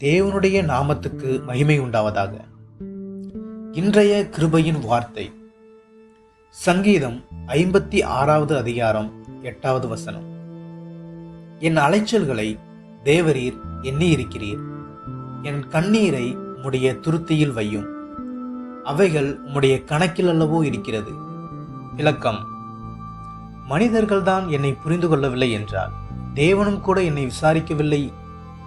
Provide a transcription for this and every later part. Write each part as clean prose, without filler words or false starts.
தேவனுடைய நாமத்துக்கு மகிமை உண்டாவதாக. இன்றைய கிருபையின் வார்த்தை சங்கீதம் 56வது அதிகாரம் 8வது வசனம். என் அலைச்சல்களை தேவரீர் எண்ணி இருக்கிறீர், என் கண்ணீரை உம்முடைய துருத்தியில் வையும், அவைகள் உம்முடைய கணக்கில் அல்லவோ இருக்கிறது. விளக்கம்: மனிதர்கள்தான் என்னை புரிந்து கொள்ளவில்லை என்றால் தேவனும் கூட என்னை விசாரிக்கவில்லை,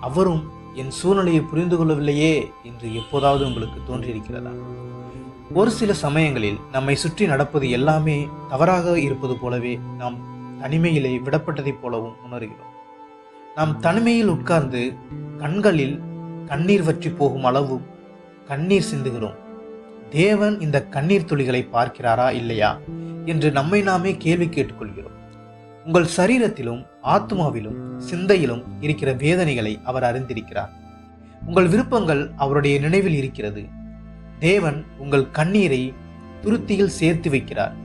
அவரும் என் சூழ்நிலையை புரிந்து கொள்ளவில்லையே என்று எப்போதாவது உங்களுக்கு தோன்றியிருக்கிறதா? ஒரு சில சமயங்களில் நம்மை சுற்றி நடப்பது எல்லாமே தவறாக இருப்பது போலவே நாம் தனிமையிலே விடப்பட்டதைப் போலவும் உணர்கிறோம். நாம் தனிமையில் உட்கார்ந்து கண்களில் கண்ணீர் வற்றி போகும் அளவு கண்ணீர் சிந்துகிறோம். தேவன் இந்த கண்ணீர் துளிகளை பார்க்கிறாரா இல்லையா என்று நம்மை நாமே கேள்வி கேட்டுக்கொள்கிறோம். உங்கள் சரீரத்திலும் ஆத்மாவிலும் சிந்தையிலும் இருக்கிற வேதனைகளை அவர் அறிந்திருக்கிறார். உங்கள் விருப்பங்கள் அவருடைய நினைவில் இருக்கிறது. தேவன் உங்கள் கண்ணீரை துருத்தியில் சேர்த்து வைக்கிறார்.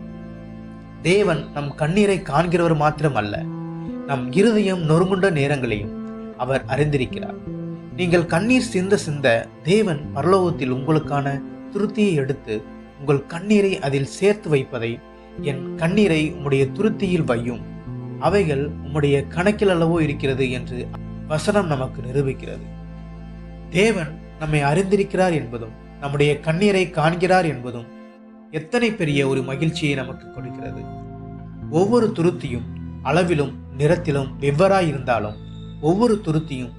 தேவன் நம் கண்ணீரை காண்கிறவர் மாத்திரம் அல்ல, நம் இருதயம் நொறுங்குண்ட நேரங்களையும் அவர் அறிந்திருக்கிறார். நீங்கள் கண்ணீர் சிந்த சிந்த தேவன் பரலோகத்தில் உங்களுக்கான துருத்தியை எடுத்து உங்கள் கண்ணீரை அதில் சேர்த்து வைப்பதை, என் கண்ணீரை உம்முடைய துருத்தியில் வையும், அவைகள் உம்முடைய கணக்கில் அல்லவோ இருக்கிறது என்று வசனம் நமக்கு நிரூபிக்கிறது. தேவன் நம்மை அறிந்திருக்கிறார் என்பதும் நம்முடைய கண்ணீரை காண்கிறார் என்பதும் எத்தனை பெரிய ஒரு மகிழ்ச்சியை நமக்கு கொடுக்கிறது. ஒவ்வொரு துருத்தியும் அளவிலும் நிறத்திலும் வெவ்வேறாய் இருந்தாலும் ஒவ்வொரு துருத்தியும்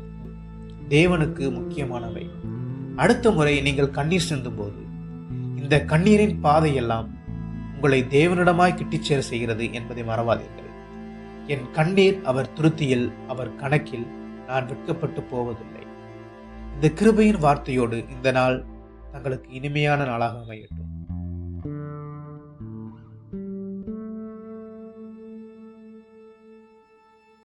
தேவனுக்கு முக்கியமானவை. அடுத்த முறை நீங்கள் கண்ணீர் சிந்தும் போது இந்த கண்ணீரின் பாதையெல்லாம் உங்களை தேவனிடமாய் கிட்டிச் சேர செய்கிறது என்பதை மறவாதீர்கள். என் கண்ணீர் அவர் துருத்தியில், அவர் கணக்கில், நான் வெட்கப்பட்டு போவதில்லை. இந்த கிருபையின் வார்த்தையோடு இந்த நாள் தங்களுக்கு இனிமையான நாளாக அமையட்டும்.